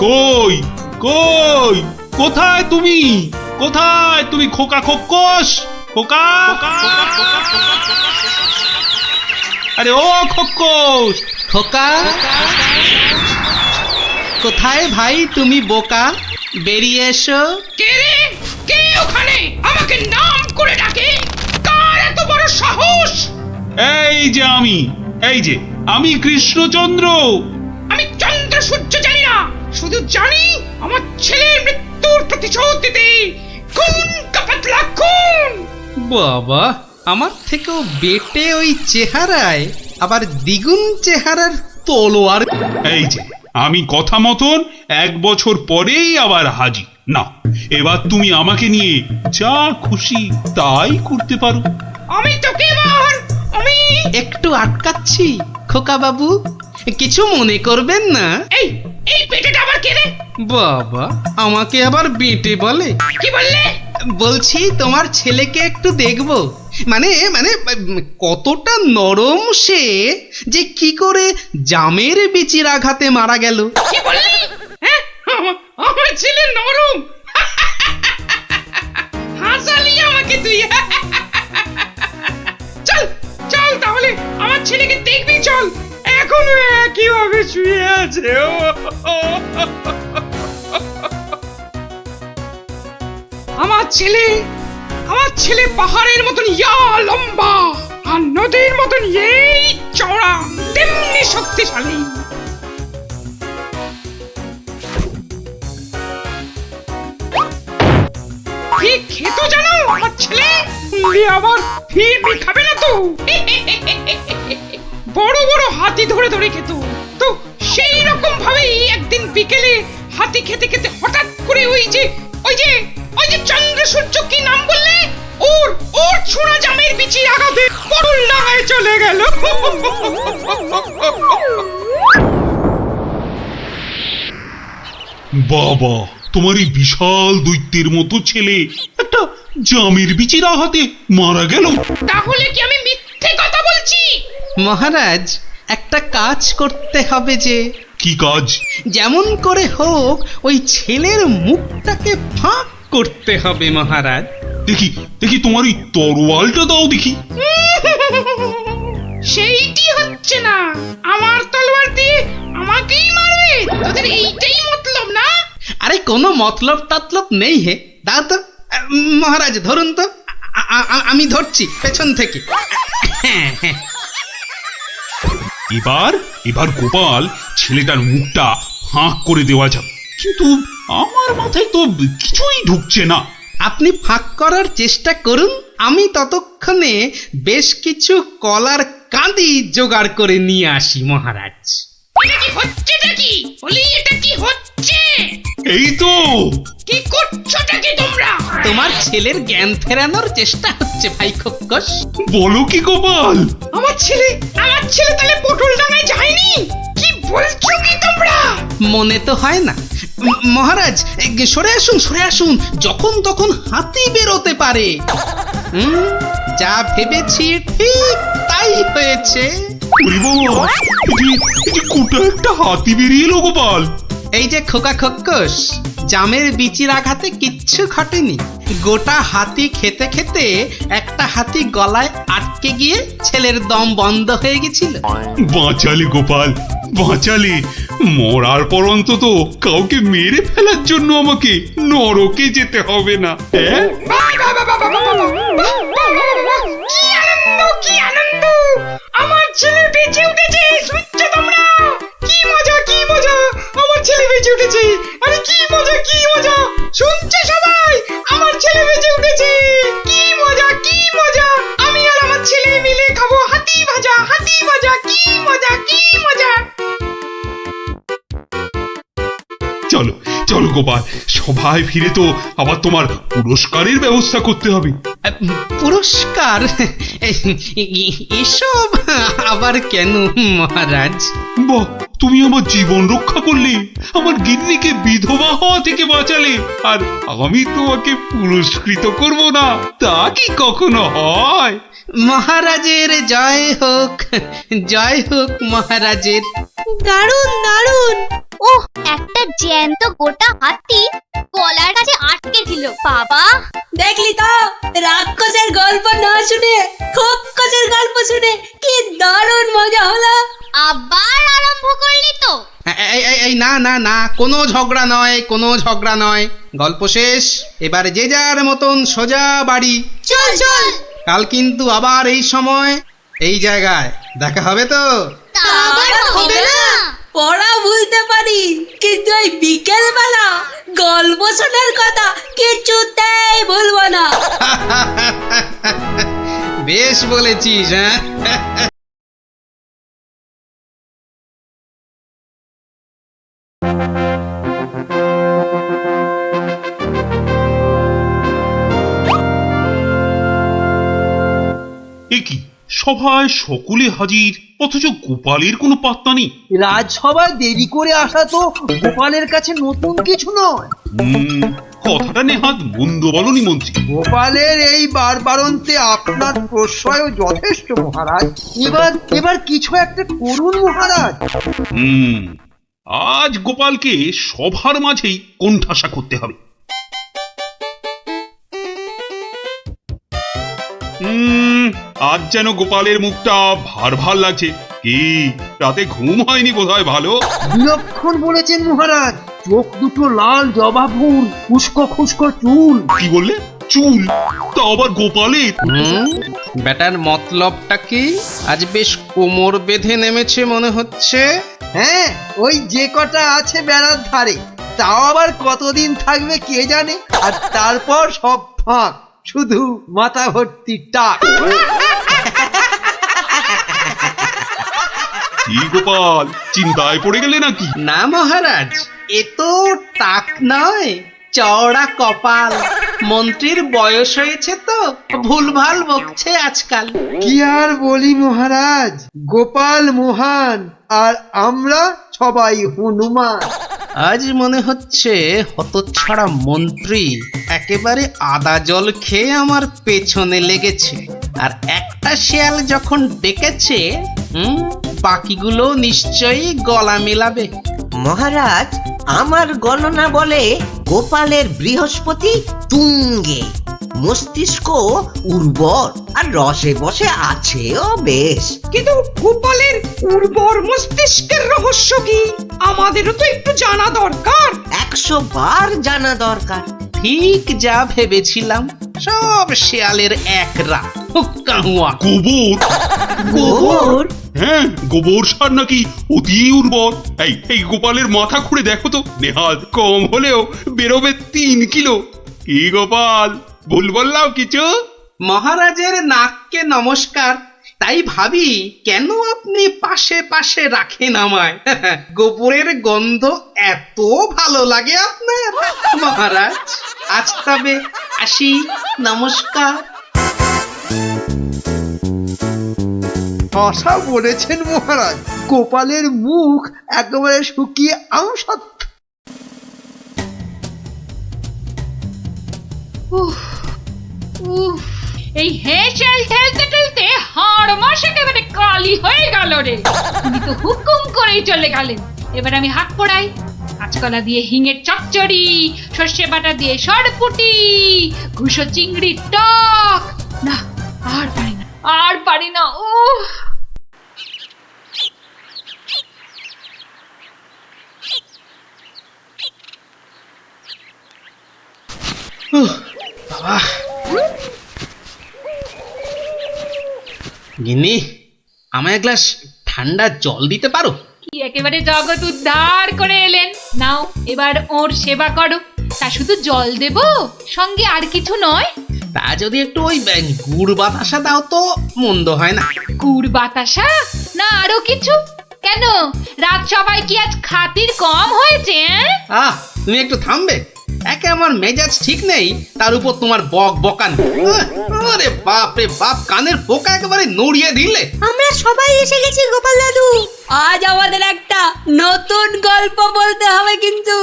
কই কই কোথায় তুমি? কোথায় তুমি খোকা খোকস? খোকা, আরে ও খোকস! খোকা, কোথায় ভাই তুমি বোকা? বেরিয়ে এসো। কে রে? কে ওখানে আমাকে নাম করে ডাকে? কার এত বড় সাহস? এই যে আমি কৃষ্ণচন্দ্র। আমি চন্দ্র সূর্য জানি না, শুধু জানি আমার ছেলের মৃত্যুর প্রতিশোধ দিতে খুন কাপাতলা খুন। বাবা, আমার থেকেও বেটে ওই চেহারায় আবার দ্বিগুণ চেহারার তলোয়ার। এই যে আমি কথা মতন 1 বছর পরেই আবার হাজির। না, এবার তুমি আমাকে নিয়ে যা খুশি তাই করতে পারো। আমি তোকে এবার আমি একটু আটকাচ্ছি খোকা বাবু, কিছু মনে করবেন না। এই এই পেটেটা আবার কে রে? বাবা, আমাকে আবার বেটে বলে? কি বললে? বলছি তোমার ছেলেকে একটু দেখবো। মানে মানে কতটা নরম সে, যে কি করে জামের বিচির আঘাতে মারা গেল। কি বললি? হ্যাঁ, আমার ছেলে নরম। হাসালি আমাকে তুই। চল চল তাহলে আমার ছেলেকে দেখবি, চল। এখনো একইভাবে শুয়ে আছে। আমার ছেলে পাহাড়ের মতন ইয়া লম্বা, আর নদীর মতন এই চওড়া, তেমনি শক্তিশালী। কি খেত জানো আমার ছেলে? আবার ফিরবি খাবে না তো। বড় বড় হাতি ধরে ধরে খেত। তো সেই রকম ভাবেই একদিন বিকেলে হাতি খেতে খেতে হঠাৎ করে ওই যে চন্দ্র সূর্য, কি নাম বললে? ওর ছোড়া জামের বিচি আঘাতে পটল ডাঙায় চলে গেল। বাবা, তোমার এই বিশাল দৈত্যের মতো ছেলে একটা জামের বিচির আঘাতে মারা গেল? তাহলে কি আমি মিথ্যে কথা বলছি? মহারাজ, একটা কাজ করতে হবে যে। কি কাজ? যেমন করে হোক ওই ছেলের মুখটাকে ফাঁক করতে হবে মহারাজ। দেখি দেখি তোমার এই তরোয়ালটা দাও দেখি। সেইটি হচ্ছে না, আমার তলোয়ার দিয়ে আমাকেই মারবে? তোদের এইটাই মতলব না? আরে কোনো মতলব টাতলব নেই হে। দাও তো মহারাজ, ধরুন তো। আমি ধরছি পেছন থেকে। এবার গোপাল ছেলেটার মুখটা ফাঁক করে দেওয়া যাবে, কিন্তু আমার মাথায় তো কিছুই ঢুকছে না। আপনি ফাঁক করার চেষ্টা করুন, আমি ততক্ষণে বেশ কিছু কলার কাঁদি জোগাড় করে নিয়ে আসি মহারাজ। এটা কি হচ্ছে নাকি? বলি এটা কি হচ্ছে? এই তো। কি করছোটা কি তোমরা? তোমার ছেলের জ্ঞান ফেরানোর চেষ্টা হচ্ছে ভাই খোকস। বলো কি গোপাল? আমার ছেলে তাহলে পটল ডাঙায় যায়নি? কি বলছো কি তোমরা? মনে তো হয় না মহারাজ। সরে আসুন, যখন তখন হাতি বেরোতে পারে। যা ভেবেছি ঠিক তাই হয়েছে। ওরে বাবা, এই যে গোটা একটা হাতি বেরিয়ে এলো গোপাল। এই যে খোকা খোকস, জামের বিচির আঘাতে কিচ্ছু ঘটেনি। গোটা হাতি খেতে খেতে একটা হাতি গলায় আটকে গিয়ে ছেলের দম বন্ধ হয়ে গেছিল। বাঁচালে গোপাল, বাঁচালে। মরার পর অন্তত কাউকে মেরে ফেলার জন্য আমাকে নরকে যেতে হবে না। হ্যাঁ, কি আনন্দ! আমার ছেলে বেঁচে উঠেছে। শুনছো তোমরা? কি মজা! আমার ছেলে বেঁচে উঠেছে। আরে কি মজা! শুনছে সবাই? আমার ছেলে বেঁচে উঠেছে। কি মজা! আমি আর আমার ছেলে মিলে খাবো হাতি ভাজা। কি মজা! চলো চলো গোপাল, সবাই ফিরে তো আবার তোমার পুরস্কারের ব্যবস্থা করতে হবে। পুরস্কার? এসব আবার কেন মহারাজ? বাহ, তুমি আমার জীবন রক্ষা করলে, আমার গিন্নিকে বিধবা হওয়া থেকে বাঁচালে, আর আমি তোমাকে পুরস্কৃত করব না, তা কি কখনো হয়? মহারাজের জয় হোক মহারাজের। দারুণ! ওহ, একটা জ্যান্ত গোটা হাতি গলার কাছে আটকে ছিল বাবা। দেখলি তো, রাক্ষসের গল্প না শুনে খোকসের গল্প শুনে কি দারুণ মজা হলো। আবার আরম্ভ করলি তো? এই না না না, কোনো ঝগড়া নয়, কোনো ঝগড়া নয়। গল্প শেষ, এবার যে যার মতন সোজা বাড়ি। চল চল। কাল কিন্তু আবার এই সময় এই জায়গায় দেখা হবে তো। তা আবার হবে না। পড়া ভুলতে পারি, কিন্তু এই বিকেল বেলা গল্প শোনার কথা কিছুতেই ভুলবো না। বেশ বলেছিস, হ্যাঁ। এ কি, সভায় সকলে হাজির, অথচ গোপালের কোনো পাত্তা নেই। রাজসভায় দেরি করে আসা তো গোপালের কাছে নতুন কিছু নয়। কথাটা নেহাত মন্দ বলনি মন্ত্রী। গোপালের এই বারবারন্তে আপনার প্রশ্রয় যথেষ্ট মহারাজ। এবার কিছু একটা করুন মহারাজ। আজ গোপালকে সভার মাঝেই কোণঠাসা করতে হবে। আজ যেন গোপালের মুখটা ভার ভার লাগছে। কি রাতে ঘুম হয়নি বোধহয় ভালো? বিলক্ষণ বলেছেন মহারাজ। চোখ দুটো লাল জবা ফুল, খুস্কো খুস্কো চুল। কি বললে? চুল? তা আবার গোপালের? ব্যাটার মতলবটা কি? আজ বেশ কোমর বেঁধে নেমেছে মনে হচ্ছে। হ্যাঁ, ওই যে কটা আছে বেড়ার ধারে, তাও আবার কতদিন থাকবে কে জানে। আর তারপর সব ফাঁক, শুধু মাথা ভর্তি টাক। কি গোপাল, চিন্তায় পড়ে গেলে নাকি? না মহারাজ, এ তো টাক নয়, চওড়া কপাল। মন্ত্রীর বয়স হয়েছে তো ভুলভাল বকছে আজকাল। কি আর বলি মহারাজ, গোপাল মহান আর আমরা সবাই হনুমান। আজ মনে হচ্ছে হতচ্ছাড়া মন্ত্রী একেবারে আদা জল খেয়ে আমার পেছনে লেগেছে। আর একটা শেয়াল যখন ডেকেছে, বাকিগুলো নিশ্চয়ই গলা মেলাবে। মহারাজ, আমার গণনা বলে গোপালের বৃহস্পতি তুঙ্গে, মস্তিষ্ক উর্বর আর রসে বসে আছেও বেশ। কিন্তু গোপালের উর্বর মস্তিষ্কের রহস্য কি আমাদেরও তো একটু জানা দরকার। 100 বার জানা দরকার। ঠিক যা ভেবেছিলাম, সব শেয়ালের একরা হুক্কা হুয়া। গোবর? গোবর? হ্যাঁ, গোবর সার নাকি অতি উর্বর। এই গোপালের মাথা খুঁড়ে দেখো তো, নেহাত কম হলেও বেরোবে 3 কিলো। কি গোপাল, ভুল বললাম কিছু? মহারাজের নাককে নমস্কার। তাই ভাবি কেন আপনি পাশে পাশে রাখেন আমায়। গোবরের গন্ধ এত ভালো লাগে আপনার মহারাজ। আজ তবে আসি, নমস্কার। আশা বলেছেন মহারাজ, গোপালের মুখ একেবারে শুকিয়ে আমসত্ব। এই হেঁচেল ঠেলতে ঠেলতে হাড় মাস একেবারে কালি হয়ে গেল রে। তুমি তো হুকুম করেই চলে গেলেন। এবার আমি হাত পড়াই। কাঁচকলা দিয়ে হিঙের চচ্চড়ি, সর্ষে বাটা দিয়ে সরপুটি, ঘুষো চিংড়ির টক। না, আর পারি না, আর পারি না। বাবা, গিন্নি, আমায় এক গ্লাস ঠান্ডা জল দিতে পারো? কি একেবারে জগৎ উদ্ধার করে এলেন। নাও, এবার ওর সেবা করো। তা শুধু জল দেব, সঙ্গে আর কিছু নয়? তা যদি একটু ওই গুড় বাতাসা দাও তো মন্দ হয় না। গুড় বাতাসা না আরো কিছু? কেন, রাত সবাই কি আজ খাতির কম হয়েছে? তুমি একটু থামবে? একে আমার মেজাজ ঠিক নেই, তার উপর তোমার বক বকান। আরে বাপ রে বাপ, কানের পোকা একেবারে নড়িয়ে দিলে। আমরা সবাই এসে গেছি গোপাল দাদু। আজ আমাদের একটা নতুন গল্প বলতে হবে কিন্তু।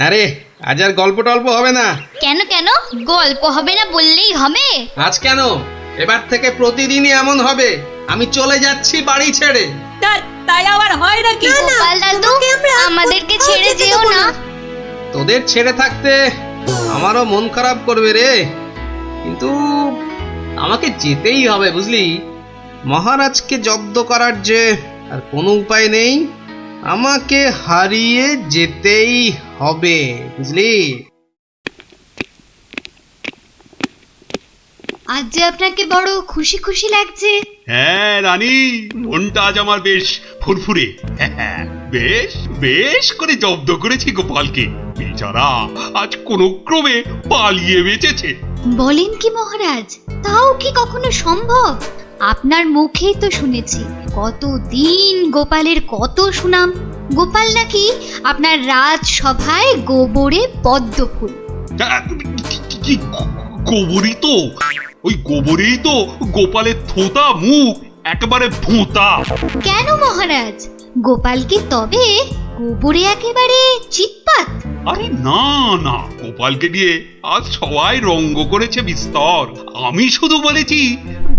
আরে আজ আর গল্প টল্প হবে না। কেন কেন, গল্প হবে না বললেই হবে? আজ কেন, এবার থেকে প্রতিদিনই এমন হবে। আমি চলে যাচ্ছি বাড়ি ছেড়ে। তাই আবার হয় নাকি? গোপাল দাদু, আমাদেরকে ছেড়ে যেও না। তোদের ছেড়ে থাকতে আমারও মন খারাপ করবে রে, কিন্তু আমাকে যেতেই হবে বুঝলি। মহারাজকে জব্দ করার যে আর কোনো উপায় নেই, আমাকে হারিয়ে যেতেই হবে বুঝলি। আজ যে আপনাকে বড় খুশি খুশি লাগছে। হ্যাঁ রানী, মনটা আজ আমার বেশ ফুরফুরে। হ্যাঁ, বেশ বেশ করে জব্দ করেছি গোপালকে। বেচারা আজ কোনো ক্রমে পালিয়ে বেঁচেছে। বলেন কি মহারাজ, তাও কি কখনো সম্ভব? আপনার মুখেই তো শুনেছি কতদিন গোপালের কত সুনাম। গোপাল নাকি আপনার রাজসভায় গোবরে পদ্ম ফুল। কি গোবরই তো, ওই গোবরেই তো গোপালের থোতা মুখ একেবারে ভোঁতা। কেন মহারাজ, গোপাল কি তবে গোবরে একেবারে চিৎপাত? আরে না না, গোপালকে দিয়ে আজ সবাই রঙ্গ করেছে বিস্তর। আমি শুধু বলেছি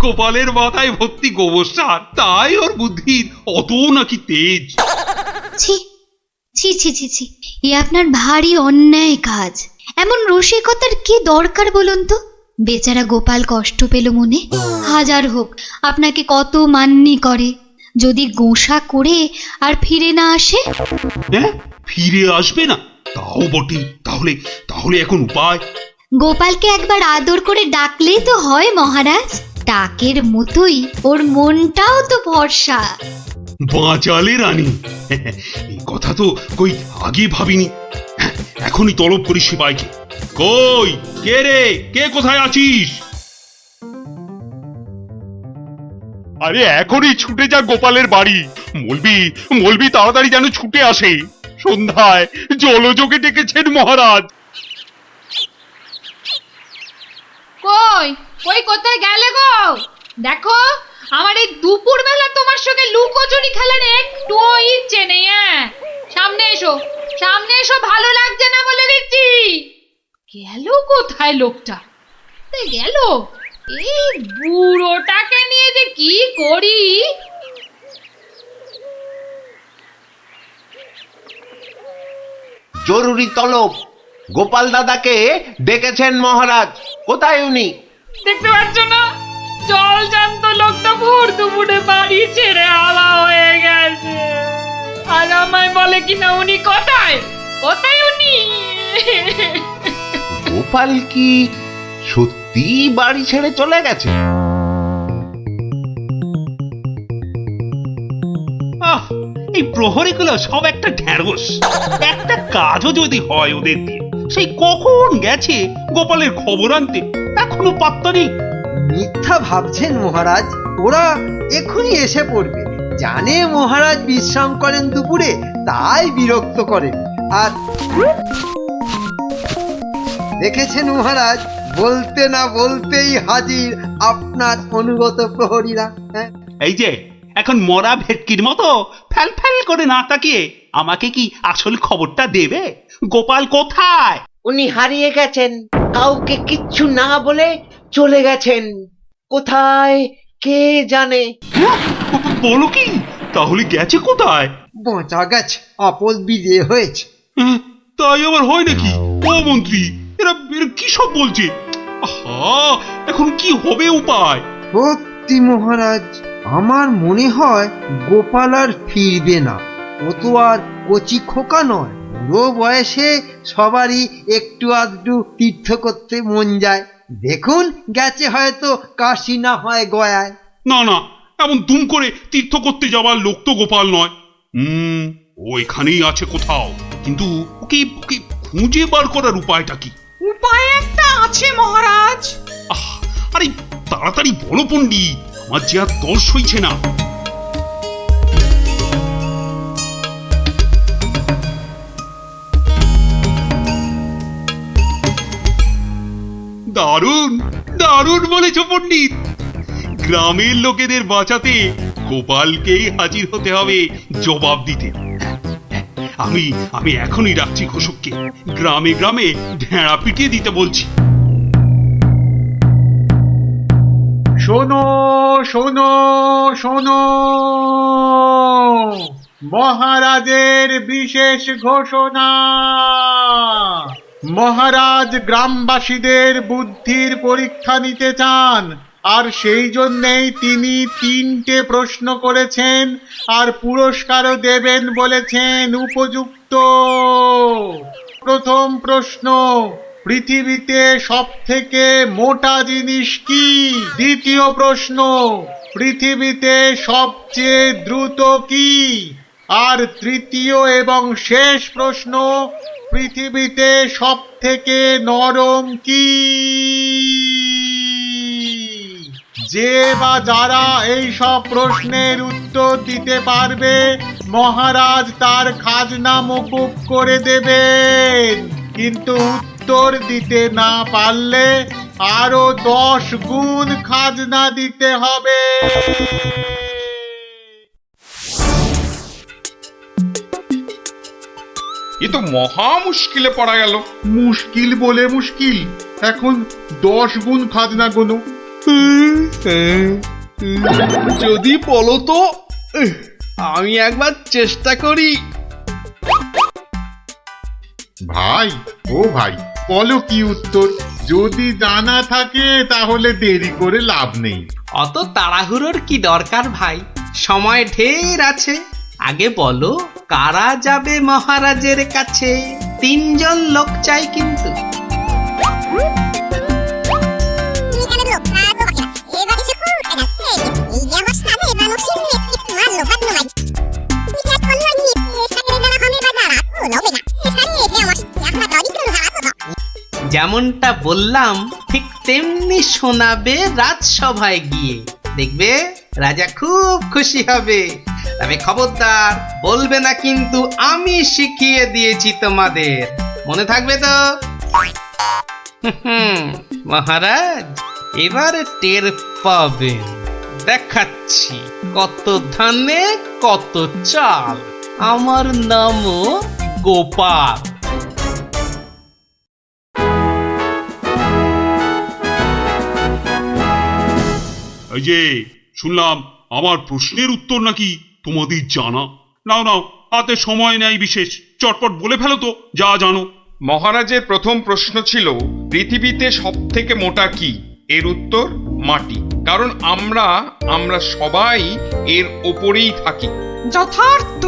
গোপালের মাথায় ভর্তি গোবর সার, তাই ওর বুদ্ধির অত নাকি তেজ। ছি ছি ছি ছি ছি, এ আপনার ভারী অন্যায় কাজ। এমন রসিকতার কি দরকার বলুন তো? বেচারা গোপাল কষ্ট পেল মনে। হাজার হোক আপনাকে কত মান্যি করে, যদি গোসা করে আর ফিরে না আসে। হ্যাঁ, ফিরে আসবে না? তাও বটে। তাহলে তাহলে এখন উপায়? গোপালকে একবার আদর করে ডাকলেই তো হয় মহারাজ। ডাকের মতোই ওর মনটাও তো ভরসা। বাঁচালে রানী, এই কথা তো কই আগে ভাবিনি। এখনই তলব করি সিপাইকে। কই কে রে, কে কোথায় আছিস? আরে এখনই ছুটে যা গোপালের বাড়ি। মলবি তাড়াতাড়ি যেন ছুটে আসে। সন্ধ্যায় জলযোগে ডেকেছেন মহারাজ। কই কই কোথায় গেলে গো? দেখো, আমার এই দুপুর বেলা তোমার সঙ্গে লুকোচুরি খেলার একটুও ইচ্ছে নেই। হ্যাঁ, সামনে এসো, সামনে এসো, ভালো লাগছে না বলে দিচ্ছি। গেল কোথায় লোকটা? গেল, এই বুড়োটাকে নিয়ে যে কি করি। জরুরি তলব, গোপাল দাদাকে ডেকেছেন মহারাজ। কোথায় উনি? দেখতে পাচ্ছ না, জল জান্ত লোকটা ভোর দুপুরে বাড়ি ছেড়ে হাওয়া হয়ে গেছে। আর আমায় বলে কিনা উনি কোথায়, কোথায় উনি? গোপাল কি সত্যি বাড়ি ছেড়ে চলে গেছে? আহ, এই প্রহরীগুলো সব একটা ঢ্যাঁড়স। একটা কাজও যদি হয় ওদের দিয়ে, সেই কখন গেছে গোপালের খবর আনতে, এখনো পাত্তা নেই। মিথ্যা ভাবছেন মহারাজ, ওরা এখনই এসে পড়বে। জানে মহারাজ বিশ্রাম করেন দুপুরে, তাই বিরক্ত করেন। আর দেখেছেন মহারাজ, বলতে না বলতেই হাজির আপনার অনুগত প্রহরীরা। হ্যাঁ, এই যে এখন মরা ভেটকির মতো ফ্যাল ফ্যাল করে না তাকিয়ে আমাকে কি আসল খবরটা দেবে? গোপাল কোথায়? উনি হারিয়ে গেছেন, কাউকে কিচ্ছু না বলে চলে গেছেন। কোথায় কে জানে। বলো কি, তাহলে গেছে কোথায়? বাঁচা গেছে, আপদ বিজে হয়েছে। তাই আবার হয় নাকি? ও মন্ত্রী, এরা কি সব বলছে? আহা, এখন কি হবে উপায়? সত্যি মহারাজ, আমার মনে হয় গোপাল আর ফিরবে না। ও তো আর কচি খোকা নয়। বুড়ো বয়সে সবারই একটু আধটু তীর্থ করতে মন যায়। দেখুন, গেছে হয়তো কাশি না হয় গয়ায়। না না, এমন দুম করে তীর্থ করতে যাওয়ার লোক তো গোপাল নয়। ও এখানেই আছে কোথাও, কিন্তু ওকে ওকে খুঁজে বার করার উপায়টা কি? উপায় একটা আছে মহারাজ। আরে তাড়াতাড়ি বলো পণ্ডিত, আমার যে আর দর্শ হইছে না। দারুণ দারুণ বলেছ পণ্ডিত। গ্রামের লোকেদের বাঁচাতে গোপালকেই হাজির হতে হবে জবাব দিতে। আমি আমি এখনই ডাকছি ঘোষককে, গ্রামে গ্রামে ঢেঁড়া পিটিয়ে দিতে বলছি। শোনো শোনো শোনো, মহারাজের বিশেষ ঘোষণা। মহারাজ গ্রামবাসীদের বুদ্ধির পরীক্ষা নিতে চান, আর সেই জন্যেই তিনি 3টে প্রশ্ন করেছেন, আর পুরস্কারও দেবেন বলেছেন উপযুক্ত। প্রথম প্রশ্ন, পৃথিবীতে সবথেকে মোটা জিনিস কি? দ্বিতীয় প্রশ্ন, পৃথিবীতে সবচেয়ে দ্রুত কি? আর তৃতীয় এবং শেষ প্রশ্ন, পৃথিবীতে সবথেকে নরম কি? যে বা যারা এই সব প্রশ্নের উত্তর দিতে পারবে, মহারাজ তার খাজনা মকুব করে দেবেন। কিন্তু উত্তর দিতে না পারলে আরো 10 গুণ খাজনা দিতে হবে। এ তো মহা মুশকিলে পড়া গেল। মুশকিল বলে মুশকিল, এখন 10 গুণ খাজনা গোনো। যদি বলো তো আমি একবার চেষ্টা করি। ভাই, ও ভাই, বলো কি উত্তর? যদি জানা থাকে তাহলে দেরি করে লাভ নেই। অত তাড়াহুড়োর কি দরকার ভাই, সময় ঢের আছে। আগে বলো, কারা যাবে মহারাজের কাছে? 3 জন লোক চাই কিন্তু। যেমনটা বললাম ঠিক তেমনি শোনাবে রাজসভায় গিয়ে, দেখবে রাজা খুব খুশি হবে। তবে খবরদার বলবে না কিন্তু আমি শিখিয়ে দিয়েছি তোমাদের, মনে থাকবে তো? মহারাজ এবার টের পাবেন, দেখাচ্ছি কত ধানে কত চাল। আমার নামও গোপাল। এই যে শুনলাম আমার প্রশ্নের উত্তর নাকি তোমাদের জানা। নাও নাও, হাতে সময় নেই বিশেষ, চটপট বলে ফেলো তো যা জানো। মহারাজের প্রথম প্রশ্ন ছিল, পৃথিবীতে সব থেকে মোটা কি? এর উত্তর মাটি। কারণ আমরা সবাই এর ওপরেই থাকি। যথার্থ,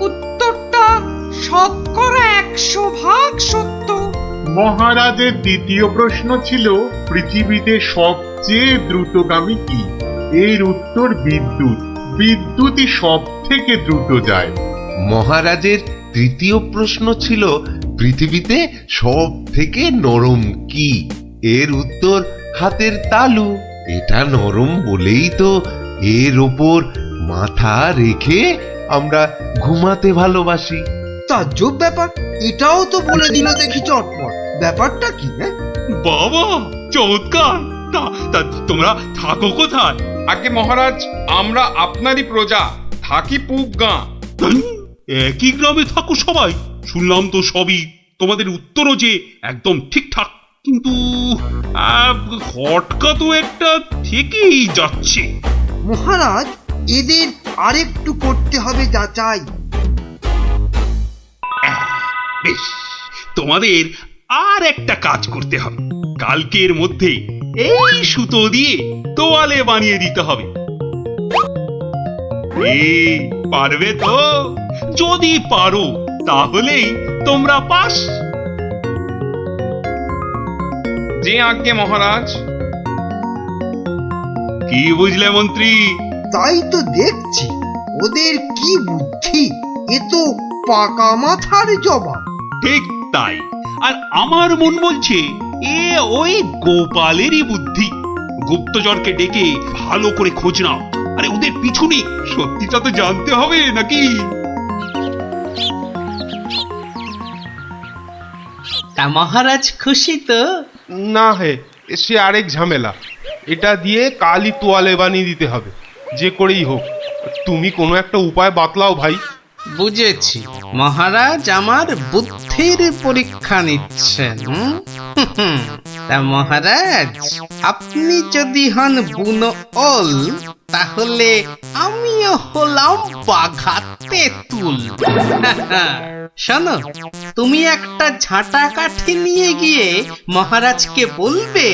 উত্তরটা 100% সত্য। মহারাজের দ্বিতীয় প্রশ্ন ছিল, পৃথিবীতে সবচেয়ে দ্রুতগামী কি? এর উত্তর বিদ্যুৎ। বিদ্যুৎই সব থেকে দ্রুত যায়। মহারাজের তৃতীয় প্রশ্ন ছিল, পৃথিবীতে সব থেকে নরম কি? এর উত্তর হাতের তালু। এটা নরম বলেই তো এর ওপর মাথা রেখে আমরা ঘুমাতে ভালোবাসি। তাজ্জব ব্যাপার, এটাও তো বলে দিল দেখি চটপট। ব্যাপারটা কি? বাবা চমৎকার। তা তোমরা থাকো কোথায়? আগে মহারাজ, আমরা আপনারই প্রজা, থাকি পুব গাঁ। একই গ্রামে থাকো সবাই? শুনলাম তো সবই, তোমাদের উত্তরও যে একদম ঠিকঠাক, কিন্তু খটকা তো একটা থেকেই যাচ্ছে। মহারাজ, এদের আরেকটু করতে হবে যাচাই। বেশ, তোমাদের আর একটা কাজ করতে হবে। কালকের মধ্যে এই সুতো দিয়ে তোয়ালে বানিয়ে দিতে হবে। পারবে তো? যদি পারো তাহলেই তোমরা পাস। যে আজ্ঞে মহারাজ। কি বুঝলে মন্ত্রী? তাই তো দেখছি, ওদের কি বুদ্ধি! এ তো পাকা মাথার জবাব। ঠিক তাই। আর আমার মন বলছে এ ওই গোপালেরই বুদ্ধি। গুপ্তচরকে ডেকে ভালো করে খোঁজ নাও। আরে ওদের পিছনে সত্যিটা তো জানতে হবে নাকি? তা মহারাজ খুশি তো? না হে, সে আরেক ঝামেলা। এটা দিয়ে কালই তোয়ালে বানিয়ে দিতে হবে, যে করেই হোক। তুমি কোনো একটা উপায় বাতলাও ভাই। বুঝেছি, মহারাজ আমার বুদ্ধির পরীক্ষা নিচ্ছেন। তা মহারাজ, আপনি যদি হন বুনো ওল, তাহলে আমিও হলাম বাঘা তেঁতুল। শোনো, তুমি একটা ঝাঁটা কাঠি নিয়ে গিয়ে মহারাজকে বলবে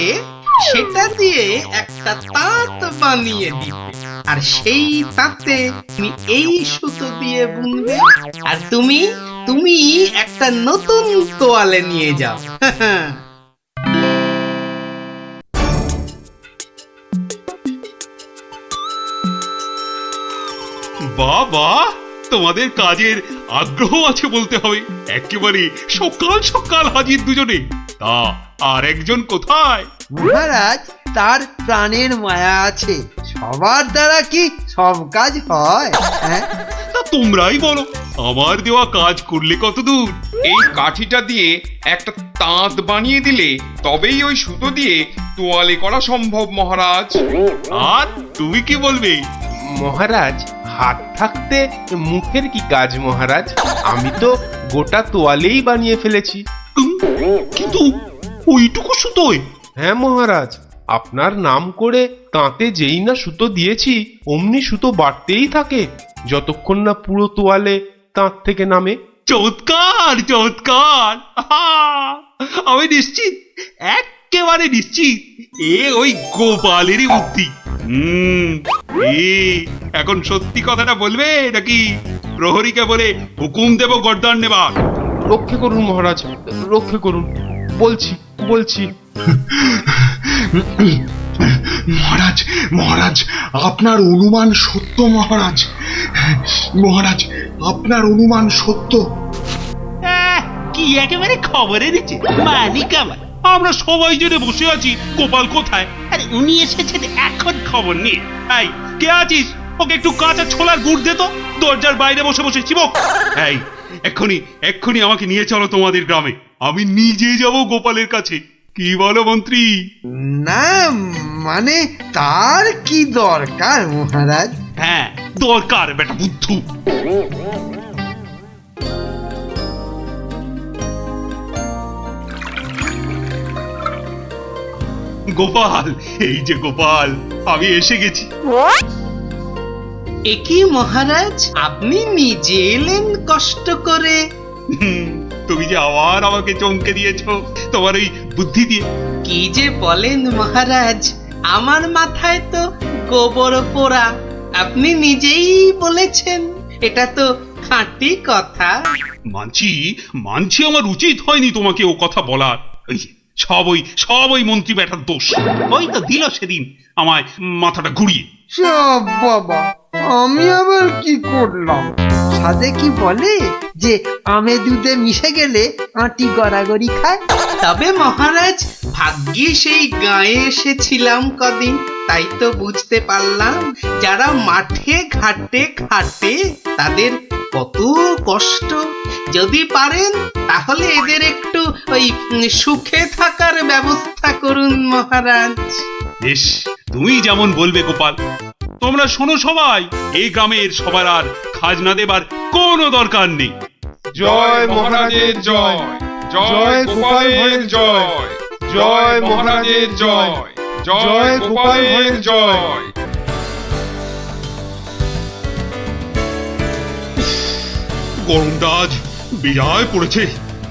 সেটা দিয়ে একটা তাঁত বানিয়ে দিতে, আর সেই তাঁতে তুমি এই সুতো দিয়ে বুনবে, আর তুমি তুমি একটা নতুন তোয়ালে নিয়ে যাও। বাবা, তোমাদের কাজের আগ্রহ আছে বলতে হবে। একেবারে সকাল সকাল হাজির দুজনে। তা আর একজন কোথায়? মহারাজ, তার প্রাণের মায়া আছে, সবার দ্বারা কি সব কাজ হয়? হ্যাঁ, তা তোমরাই বলো, আমার দেওয়া কাজ করলে কত দূর? এই কাঠিটা দিয়ে একটা তাঁত বানিয়ে দিলে তবেই ওই সুতো দিয়ে তোয়ালে করা সম্ভব মহারাজ। আর তুমি কি বলবে? মহারাজ, হাত থাকতে মুখের কি কাজ মহারাজ? আমি তো গোটা তোয়ালেই বানিয়ে ফেলেছি। কিন্তু ওইটুকু সুতোয়? হ্যাঁ মহারাজ, আপনার নাম করে তাঁতে যেই না সুতো দিয়েছি অমনি সুতো বাড়তেই থাকে, যতক্ষণ না পুরো তোয়ালে তাঁত থেকে নামে। চমৎকার চমৎকার! আহা! আমি নিশ্চিত, একেবারে নিশ্চিত এ ওই গোপালেরই বুদ্ধি। এখন সত্যি কথাটা বলবে নাকি প্রহরীকে বলে হুকুম দেব গর্দান নেবার? রক্ষে করুন মহারাজ, রক্ষে করুন, বলছি বলছি। মহারাজ, মহারাজ, আপনার অনুমান সত্য মহারাজ। মহারাজ, আপনার অনুমান সত্য। কি একেবারে খবরে দিচ্ছে মালিক আমার। আমরা সবাই জেনে বসে আছি গোপাল কোথায়, আরে উনি এসেছেন এখন খবর নিয়ে। এই কে আছিস, ওকে একটু কাঁচা ছোলার গুড় দে তো, দরজার বাইরে বসে বসে চিবক। এই এক্ষুনি এক্ষুনি আমাকে নিয়ে চলো তোমাদের গ্রামে, আমি নিজে যাব গোপালের কাছে। কি বলো মন্ত্রী? না মানে তার কি দরকার মহারাজ? হ্যাঁ দরকার বেটা বুদ্ধু। গোপাল, এই যে গোপাল, আমি এসে গেছি। একই মহারাজ, আপনি নিজে এলেন কষ্ট করে? তুমি যে আবার আমাকে চমকে দিয়েছো তোমার ওই বুদ্ধি দিয়ে। কি যে বলেন মহারাজ, আমার মাথায় তো গোবর পোড়া। আপনি নিজেই বলেছেন, এটা তো খাঁটি কথা। মানছি মানছি, আমার উচিত হয়নি তোমাকে ও কথা বলার। সব ওই মন্ত্রী বেটার দোষ। ওই তো দিল সেদিন আমায় মাথাটা ঘুরিয়ে। সব বাবা, আমি আবার কি করলাম? সাধে কি বলে যে আমে দুধে মিশে গেলে আঁটি গড়াগড়ি খায়। তবে মহারাজ, ভাগ্যে সেই গায়ে এসেছিলাম কদিন, তাই তো বুঝতে পারলাম যারা মাঠে ঘাটে খাটে তাদের কত কষ্ট। যদি পারেন তাহলে এদের একটু ওই সুখে থাকার ব্যবস্থা করুন মহারাজ। বেশ, তুমি যেমন বলবে গোপাল। তোমরা শোনো সবাই, এই গ্রামের সবার আর খাজনা দেবার কোনো দরকার নেই। জয় মহারাজের জয়, জয় গোপালের জয়, জয় মহারাজের জয়, জয় গোপালের জয়। গরমটা আজ বিরায় পড়েছে।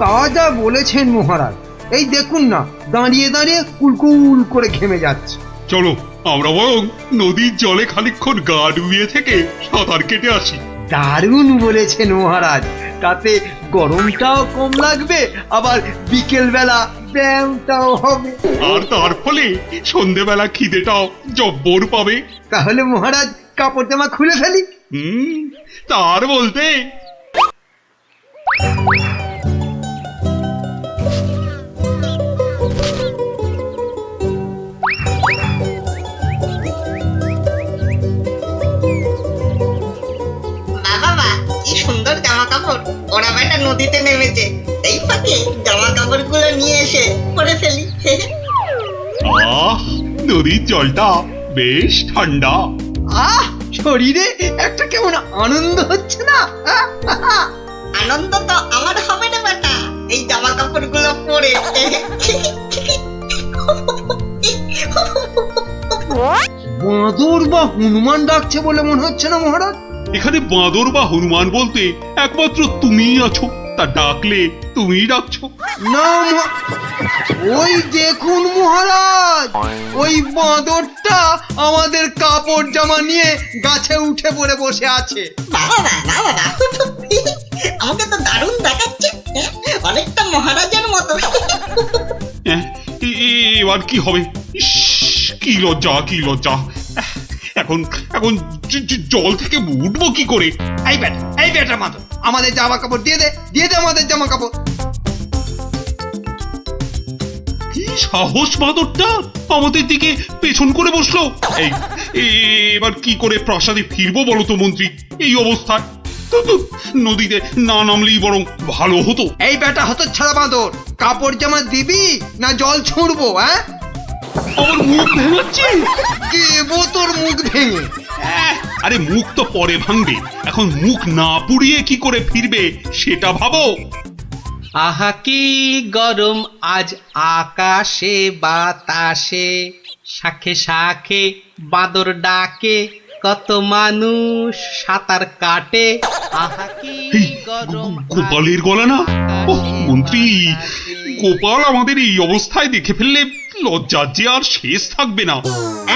তা যা বলেছেন মহারাজ, এই দেখুন না, দাঁড়িয়ে দাঁড়িয়ে কুলকুল করে ঘেমে যাচ্ছে। চলো আমরা বরং নদীর জলে খানিকক্ষণ গা ডুবিয়ে থেকে সাঁতার কেটে আসি। দারুণ বলেছেন মহারাজ, তাতে গরমটাও কম লাগবে, আবার বিকেল বেলা ব্যায়ামটাও হবে, আর তার ফলে সন্ধেবেলা খিদেটাও জব্বর পাবে। তাহলে মহারাজ কাপড় জামা খুলে ফেলি। তার বলতে সুন্দর জামা কাপড়, ওরা বেটা নদীতে নেমেছে, এই ফাঁকে জামা কাপড় গুলো নিয়ে এসে পরে ফেলি। নদীর জলটা বেশ ঠান্ডা। শরীরে একটা কেমন আনন্দ হচ্ছে না? আনন্দ তো আমার হবে না বেটা, এই জামা কাপড় গুলো পরে। বাঁদর বা হনুমান ডাকছে বলে মনে হচ্ছে না মহারাজ? এখানে বাঁদর বা হনুমান বলতে একমাত্র তুমিই আছো, তা ডাকলে তুমিই ডাকছো। না ওই দেখুন মহারাজ, ওই বাঁদরটা আমাদের কাপড় জামা নিয়ে গাছে উঠে পড়ে বসে আছে। বাবা আমাকে তো দারুণ দেখাচ্ছে, অনেকটা মহারাজের মতো। এবার কি হবে? ইস, কি লজ্জা, কি লজ্জা। এখন এখন জল থেকে উঠবো কি করে? এই বেটা মাদর, আমাদের জামা কাপড় দিয়ে দে আমাদের জামা কাপড়। কি সাহস বাঁদরটা আমাদের দিকে পেছন করে বসলো। এবার কি করে প্রাসাদে ফিরবো বলো তো মন্ত্রী, এই অবস্থায়? নদীতে না নামলেই বরং ভালো হতো। এই বেটা হতচ্ছাড়া বাঁদর, কাপড় জামা দিবি না জল ছুঁড়বো? হ্যাঁ, আমার মুখ ভেঙাচ্ছে। কে তোর মুখ ভেঙে? আরে মুখ তো পরে ভাঙবে, এখন মুখ না পুড়িয়ে কি করে ফিরবে সেটা ভাবো। আহা কি গরম আজ আকাশে বাতাসে, শাখে শাখে বাঁদর ডাকে, কত মানুষ সাঁতার কাটে। আহা কি গরম। গোপালের গলা না? মন্ত্রী, গোপাল আমাদের এই অবস্থায় দেখে ফেললে লজ্জার যে আর শেষ থাকবে না।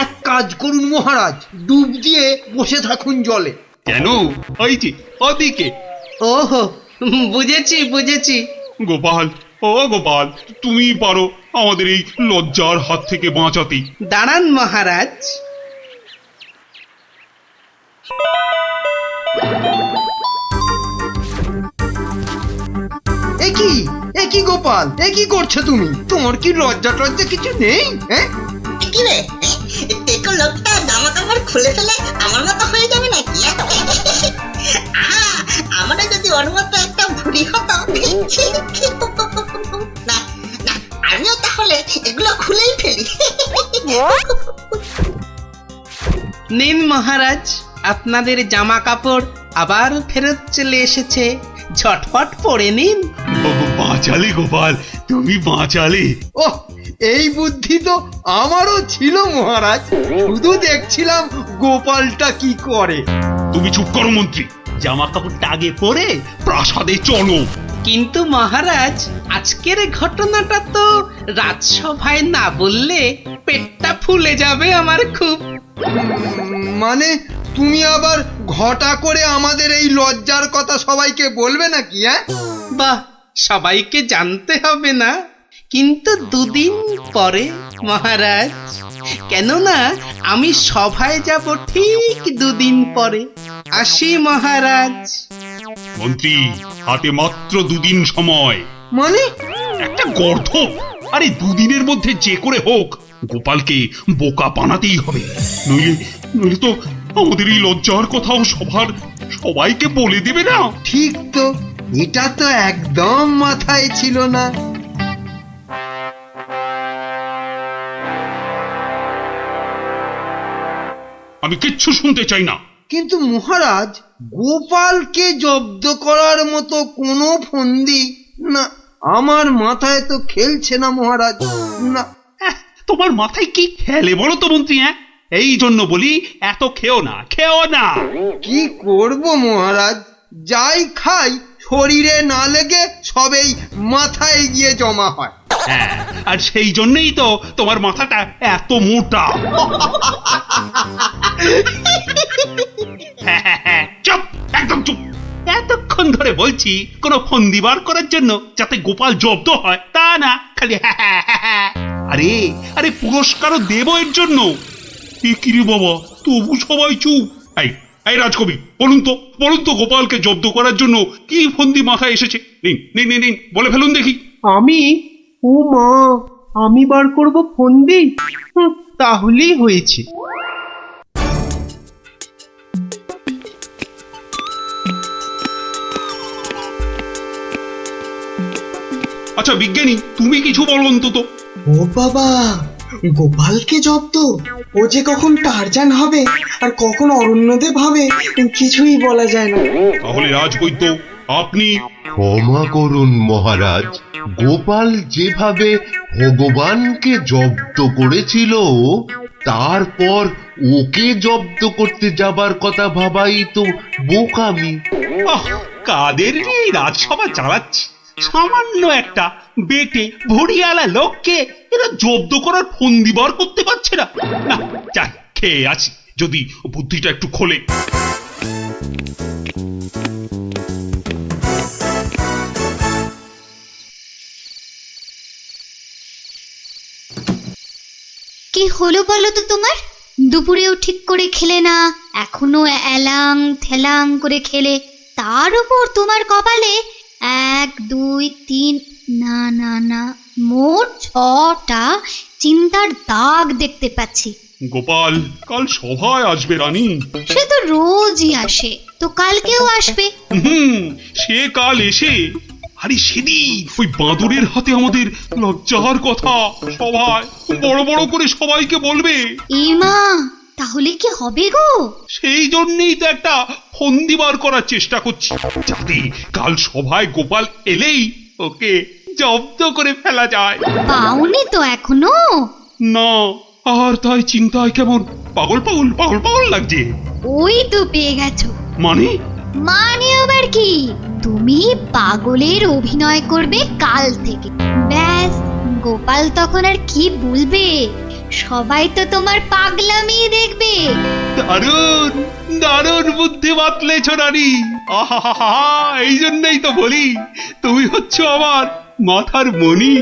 এক কাজ করুন মহারাজ, ডুব দিয়ে বসে থাকুন জলে। কেন? ওই যে ওদিকে। ওহো, বুঝেছি। গোপাল, ও গোপাল, তুমি পারো আমাদের এই লজ্জার হাত থেকে বাঁচাতে। দাঁড়ান মহারাজ। একি গোপাল, কি করছো তুমি? তোমার কি লজ্জা টজ্জা কিছু নেই? হ্যাঁ, কি রে, টেকো লোকটা জামা কাপড় খুলে ফেলে আমার মতো হয়ে যাবে নাকি? আমারও যদি ওর মতো একটা ভুড়ি হতো। না না, আমিও তাহলে এগুলো খুলেই ফেলি। নিন মহারাজ, আপনাদের জামা কাপড় আবার ফেরত চলে এসেছে, ঝটপট পরে নিন। বাঁচালে গোপাল, তুমি বাঁচালে। ওহ, এই বুদ্ধি তো আমারও ছিল মহারাজ, শুধু দেখছিলাম গোপালটা কি করে। তুমি চুপ করো মন্ত্রী, জামা কাপড়টা আগে পরে প্রাসাদে চলো। কিন্তু মহারাজ, আজকের ঘটনাটা তো রাজসভায় না বললে পেটটা ফুলে যাবে আমার খুব। মানে তুমি আবার ঘটা করে আমাদের এই লজ্জার কথা সবাইকে বলবে নাকি? হ্যাঁ, বাহ, সবাইকে জানতে হবে না, কিন্তু দুদিন পরে মহারাজ। কেননা আমি সভায় যাব ঠিক দুদিন পরে। আসি মহারাজ। মন্ত্রী, হাতে মাত্র দুদিন সময়। মানে একটা গর্ধপ। আরে দুদিনের মধ্যে যে করে হোক গোপালকে বোকা বানাতেই হবে, নইলে তো আমাদের এই লজ্জার কথাও সবাইকে বলে দেবে না। ঠিক তো, এটা তো একদম মাথায় ছিল না। আমি কিচ্ছু শুনতে চাই না। কিন্তু মহারাজ, গোপালকে জব্দ করার মতো কোনো ফন্দি না, আমার মাথায় তো খেলছে না মহারাজ। না, তোমার মাথায় কি খেলে বলো তো মন্ত্রী? এই জন্য বলি এত খেও না। কি করব মহারাজ, যাই খাই শরীরে না লেগে সবেই মাথায় গিয়ে জমা হয়। হ্যাঁ, আর সেই জন্যই তো তোমার মাথাটা এত মোটা। চুপ, একদম চুপ। এতক্ষণ ধরে বলছি কোনো ফন্দি বার করার জন্য যাতে গোপাল জব্দ হয়, তা না খালি আরে পুরস্কারও দেব এর জন্য। কি রে বাবা, তবু সবাই চুপ। এই রাজকবি, বলুন তো গোপালকে জব্দ করার জন্য কি ফন্দি মাথায় এসেছে? নিন বলে ফেলুন দেখি। ও মা, আমি বার করব ফন্দি? তাহলেই হয়েছে। আচ্ছা বিজ্ঞানী, তুমি কিছু বলো অন্তত। ও বাবা, গোপালকে জব্দ? ও যে কখন টারজান হবে আর কখন অরণ্যদেব হবে কিছুই বলা যায় না। তাহলে রাজবৈদ্য, আপনি। ক্ষমা করুন মহারাজ, গোপাল যেভাবে ভগবানকে জব্দ করেছিল তারপর ওকে জব্দ করতে যাবার কথা ভাবাই তো বোকামি। আহ, কাদের নিয়ে এই রাজসভা চালাচ্ছি? সামান্য একটা বেটে ভড়িয়ালা লোককে এরা জব্দ করার ফন্দি বার করতে পারছে না। না, যাই খেয়ে আছি, যদি বুদ্ধিটা একটু খোলে। কি হলো বলো তো তোমার? দুপুরেও ঠিক করে খেলে না, এখনো এলাং থেলাং করে খেলে, তার উপর তোমার কপালে 1 2 3 না না না মোট 6টা চিন্তার দাগ দেখতে পাচ্ছি। গোপাল কাল সভায় আসবে রানী। সে তো রোজই আসে, তো কালকেও আসবে। সে কাল এসে, আরে সেদিন ওই বাঁদরের হাতে আমাদের লজ্জার কথা সভায় বড় বড় করে সবাইকে বলবে। ইমা, তাহলে কি হবে গো? সেই জন্যই তো একটা ফন্দি বার করার চেষ্টা করছি, যাতে কাল সভায় গোপাল এলেই ওকে জব্দ করে ফেলা যায়। পাওনি তো এখনো? না, আর তাই চিন্তায় কেমন পাগল পাগল পাগল পাগল লাগছে। ওই তো পেয়ে গেছো। মানে? মানে আবার কি? তুমি পাগলের অভিনয় করবে কাল থেকে। ব্যাস, গোপাল তখন আর কি বলবে, সবাই তো তোমার পাগলামি দেখবে। দারুণ দারুণ বুদ্ধি বাতলেছ রানী। আহা, এই জন্যই তো বলি তুমি হচ্ছ আমার মাথার মণি।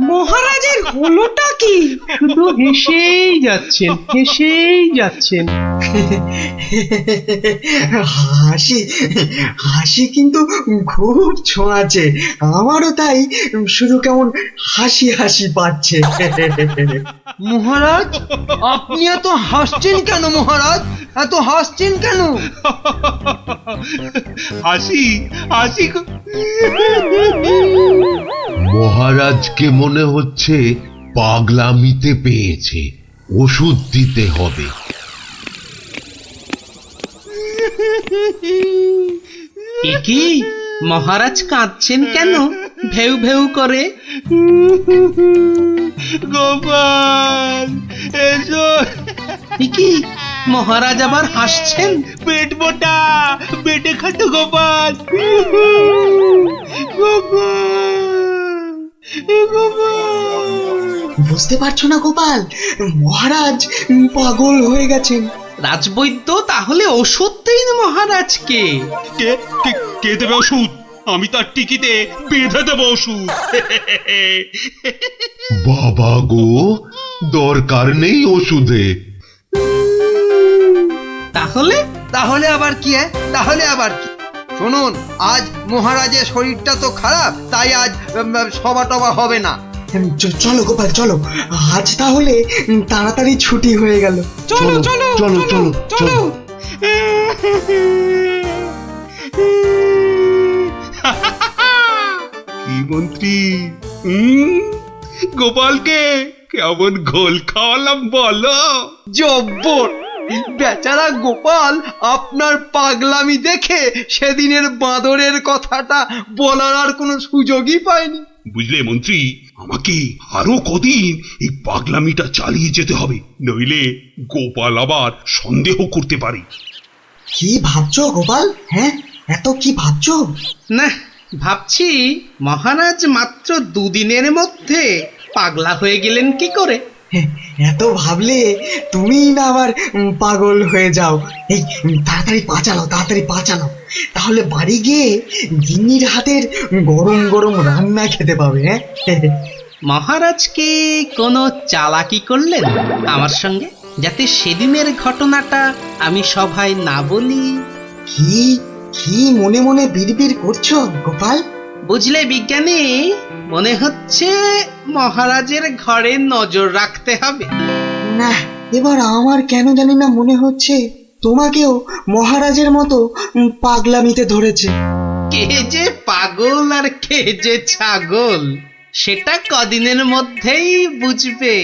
মহারাজের হলোটা কি? শুধু হেসেই যাচ্ছেন, হেসেই যাচ্ছেন। হাসি হাসি কিন্তু খুব ছোঁয়াছে, আমারও তাই শুধু কেমন হাসি হাসি পাচ্ছে। মহারাজ, আপনি এত হাসছেন কেন? মহারাজ, এত হাসছেন কেন? হাসি হাসি মহারাজকে মনে হচ্ছে পাগলামিতে পেয়েছে, ওষুধ দিতে হবে। কি মহারাজ কাঁদছেন কেন ভেউ ভেউ করে? গোপাল এসো। কি মহারাজ আবার হাসছেন? পেট মোটা পেটে খাটো গোপাল। বুঝতে পারছো না গোপাল, মহারাজ পাগল হয়ে গেছেন। রাজবৈদ্য তাহলে ওষুধ দিন মহারাজকে। কে কে- কে দেবে ওষুধ? আমি তার টিকিতে বেঁধে দেবো ওষুধ। বাবা গো, দরকার নেই ওষুধে। তাহলে তাহলে আবার কি? তাহলে আবার কি? শুনুন, আজ মহারাজের শরীরটা তো খারাপ, তাই আজ সভা টভা হবে না। চলো গোপাল চলো, আজ তাহলে তাড়াতাড়ি ছুটি হয়ে গেল। চলো চলো চলো চলো চলো। কি মন্ত্রী, গোপালকে কেমন ঘোল খাওয়ালাম বলো? জব্বর! বেচারা গোপাল আপনার পাগলামি দেখে সেদিনের বাঁদরের কথাটা বলার আর কোনো সুযোগই পায়নি। বুঝলে মন্ত্রী, আমাকে আরো কদিন এই পাগলামিটা চালিয়ে যেতে হবে, নইলে গোপাল আবার সন্দেহ করতে পারে। কি ভাবছো গোপাল? হ্যাঁ, এত কি ভাবছো? না, ভাবছি মহারাজ মাত্র 2 দিনের মধ্যে পাগলা হয়ে গেলেন কি করে? এত ভাবলে তুমি না আবার পাগল হয়ে যাও। এই তাড়াতাড়ি পা চালাও, তাহলে বাড়ি গিয়ে গিন্নির হাতের গরম গরম রান্না খেতে পাবে। হ্যাঁ, মহারাজ কি কোনো চালাকি করলেন আমার সঙ্গে, যাতে সেদিনের ঘটনাটা আমি সভায় না বলি? কি কি মনে মনে বিড়বিড় করছো গোপাল? বুঝলে বিজ্ঞানী, মনে হচ্ছে মহারাজের ঘরে নজর রাখতে হবে। না, এবার আমার কেন জানি না মনে হচ্ছে তোমাকেও মহারাজের মতো পাগলামিতে ধরেছে। কে যে পাগল আর কে যে ছাগল, সেটা কদিনের মধ্যেই বুঝবে।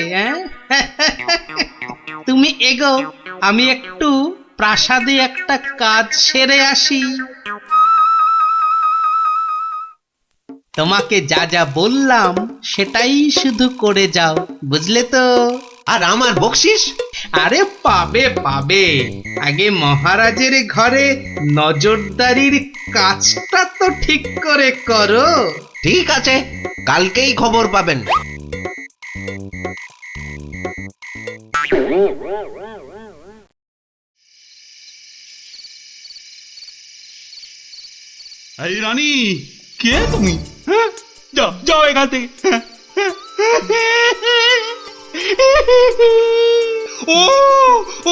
তুমি এগো, আমি একটু প্রাসাদে একটা কাজ সেরে আসি। তোমাকে যা যা বললাম সেটাই শুধু করে যাও, বুঝলে তো? আর আমার বকশিস? আরে পাবে পাবে, আগে মহারাজের ঘরে নজরদারির কাজটা তো ঠিক করে করো। ঠিক আছে, কালকেই খবর পাবেন। এই রানী, কে তুমি? হ্যাঁ, যাও যাও এখান থেকে। ও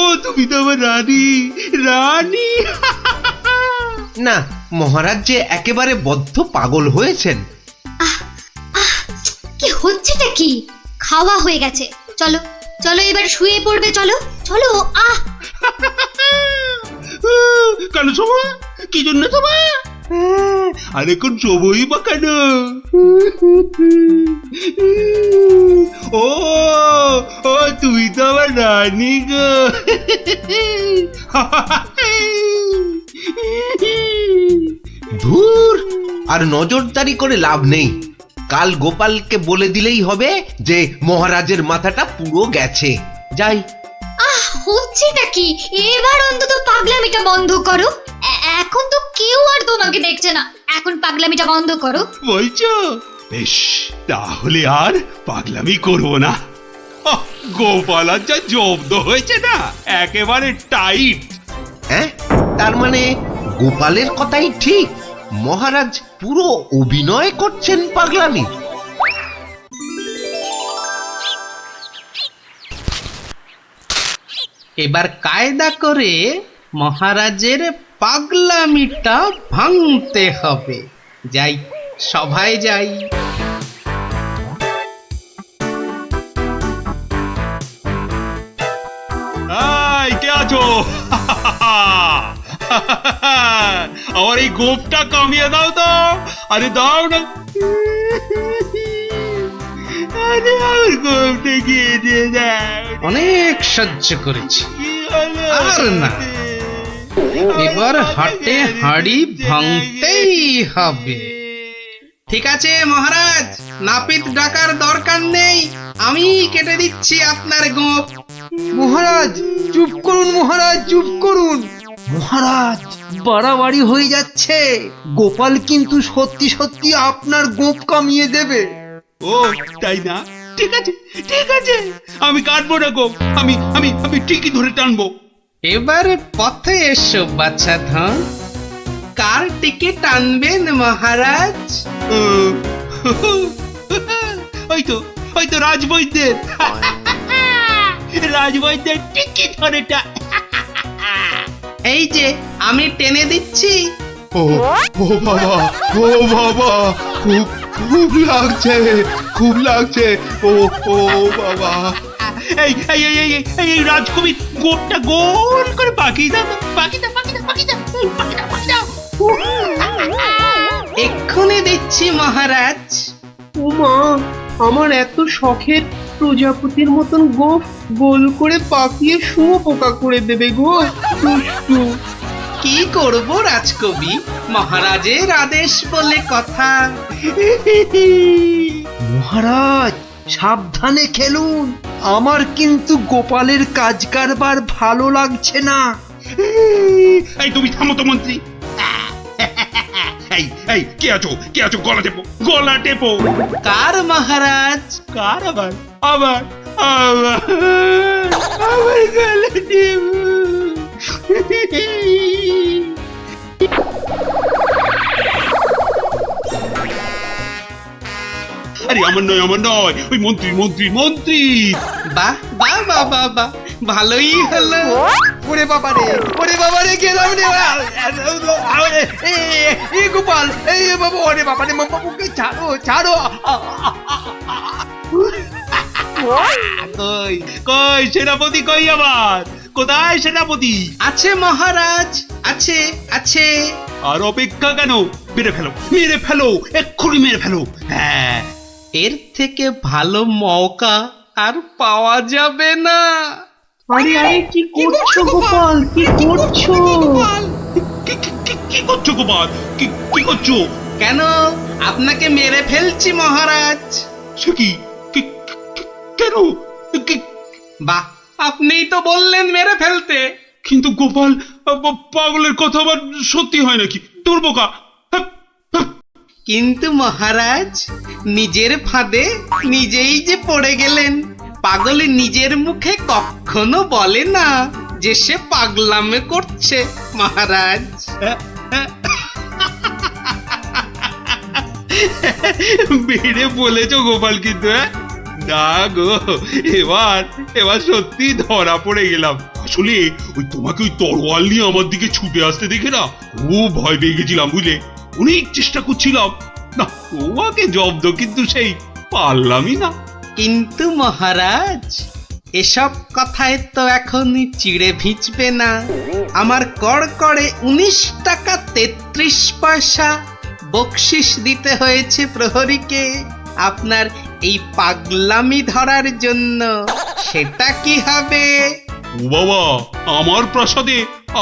ও তুমি তো আমার রানী, রানী। না, মহারাজ যে একেবারে বদ্ধ পাগল হয়েছেন। কি হচ্ছেটা কি? খাওয়া হয়ে গেছে, চলো চলো এবার শুয়ে পড়বে, চলো চলো। কেন শোভা? কি জন্য শোভা? আর এখন শোভই বা কেন? ও ও তুমি তো আমার রানী গো। ধুর, আর নজরদারি করে লাভ নেই। কাল গোপালকে বলে দিলেই হবে যে মহারাজের মাথাটা পুরো গেছে। যাই। হচ্ছেটা কি? এবার অন্তত পাগলামিটা বন্ধ করো। এখন তো কেউ আর তোমাকে দেখছে না, এখন পাগলামিটা বন্ধ করো। বলছো? বেশ, তাহলে আর পাগলামি করবো না। গোপাল আর যা জব্দ হয়েছে না, একেবারে টাইট। হ্যাঁ, তার মানে গোপালের কথাই ঠিক, মহারাজ পুরো অভিনয় করছেন পাগলামি। এবার কায়দা করে মহারাজের পাগলামিটা ভাঙতে হবে। যাই, সভায় যাই। এই, কে আছো? আমার এই গোপটা কামিয়ে দাও তো। আরে দাও না। আরে আমার গোপটা গিয়ে দিয়ে দাও। অনেক সহ্য করেছি, আর না। এবার হাটে হাড়ি ভাঙতেই হবে। ঠিক আছে মহারাজ, নাপিত ডাকার দরকার নেই, আমি কেটে দিচ্ছি আপনার গোপ। মহারাজ চুপ করুন, মহারাজ চুপ করুন। মহারাজ, বাড়াবাড়ি হয়ে যাচ্ছে। গোপাল কিন্তু সত্যি সত্যি আপনার গোপ কামিয়ে দেবে। ও তাই না? ঠিক আছে ঠিক আছে, আমি কাটবো না গোপ, আমি আমি আমি ঠিকই ধরে টানবো। এবার পথে এসো বাচ্চা ধন, কার টিকে টানবেন মহারাজ? ওই তো রাজবৈদ্যের। রাজবৈদ্যের টিকি ধরে এই যে আমি টেনে দিচ্ছি। ও ও বাবা, ও বাবা, খুব খুব লাগছে, খুব লাগছে। ও ও বাবা। এই এই এই এই এই রাজকবি গোপটা গোল করে পাকিয়ে দাও, পাকিয়ে দাও, পাকিয়ে দাও, পাকিয়ে দাও, পাকিয়ে দাও, পাকিয়ে দাও। এক্ষুনি দিচ্ছি মহারাজ। ওমা, আমার এত শখের প্রজাপতির মতন গোফ গোল করে পাকিয়ে শুঁয়োপোকা করে দেবে গো, দুষ্টু। কি করব রাজকবি, মহারাজের আদেশ বলে কথা। মহারাজ সাবধানে খেলুন, আমার কিন্তু গোপালের কাজ কারবার ভালো লাগছে না। এই তুমি থামো তো মন্ত্রী। এই এই কে আছো, কে আছো? গলা টেপো, গলা টেপো। কার মহারাজ? কার? আবার আবার আবার আবার গলা টেপো। আরে আমার নয়, আমার নয়, ওই মন্ত্রী মন্ত্রী মন্ত্রী। বাহ বাহ বাহ বাহ বাহ, ভালোই হলো। ওরে বাবা রে, ওরে বাবা রে, গেলাম রে। এই গোপাল, এই বাবা, ওরে বাবা রে, বাবুকে ছাড়ো ছাড়ো। কই কই সেনাপতি, কই আবার? কোথায় সেনাপতি? আছে মহারাজ, আছে আছে। আর অপেক্ষা কেন? মেরে ফেলো, মেরে ফেলো, এক্ষুনি মেরে ফেলো। হ্যাঁ, এর থেকে ভালো মৌকা আর পাওয়া যাবে না। আরে আরে, কি করছো গোপাল, কি করছো? কি করছো গোপাল? কি করছো? কেন আপনাকে মেরে ফেলছি মহারাজ। সে কি কেন? বাহ, আপনিই তো বললেন মেরে ফেলতে। কিন্তু গোপাল পাগলের কথা আবার সত্যি হয় নাকি? তোর বোকা। কিন্তু মহারাজ, নিজের ফাঁদে নিজেই যে পড়ে গেলেন। পাগল নিজের মুখে কখনো বলে না যে সে পাগলামে করছে মহারাজ। বেড়ে বলেছ গোপাল, কিন্তু না গো, এবার সত্যি ধরা পড়ে গেলাম। আসলে ওই তোমাকে ওই তরোয়াল নিয়ে আমার দিকে ছুটে আসতে দেখে না খুব ভয় পেয়ে গেছিলাম, বুঝলে? অনেক চেষ্টা করছিলাম না তোমাকে জব্দ, কিন্তু সেই পারলামই না। কিন্তু মহারাজ, এসব কথায় তো এখন চিড়ে ভিজবে না। আমার কড়কড়ে 19 টাকা 33 পয়সা বকশিস দিতে হয়েছে প্রহরীকে আপনার এই পাগলামি ধরার জন্য। সেটা কি হবে? ও বাবা, আমার প্রাসাদে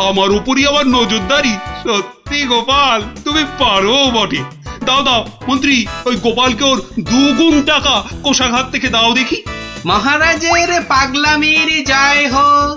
আমার উপরই আবার নজরদারি? সত্যি গোপাল, তুমি পারো বটে। দাও দাও মন্ত্রী, ওই গোপালকে ওর 2 গুণ টাকা কোষাঘাত থেকে দাও দেখি। মহারাজের পাগলামির জয় হোক।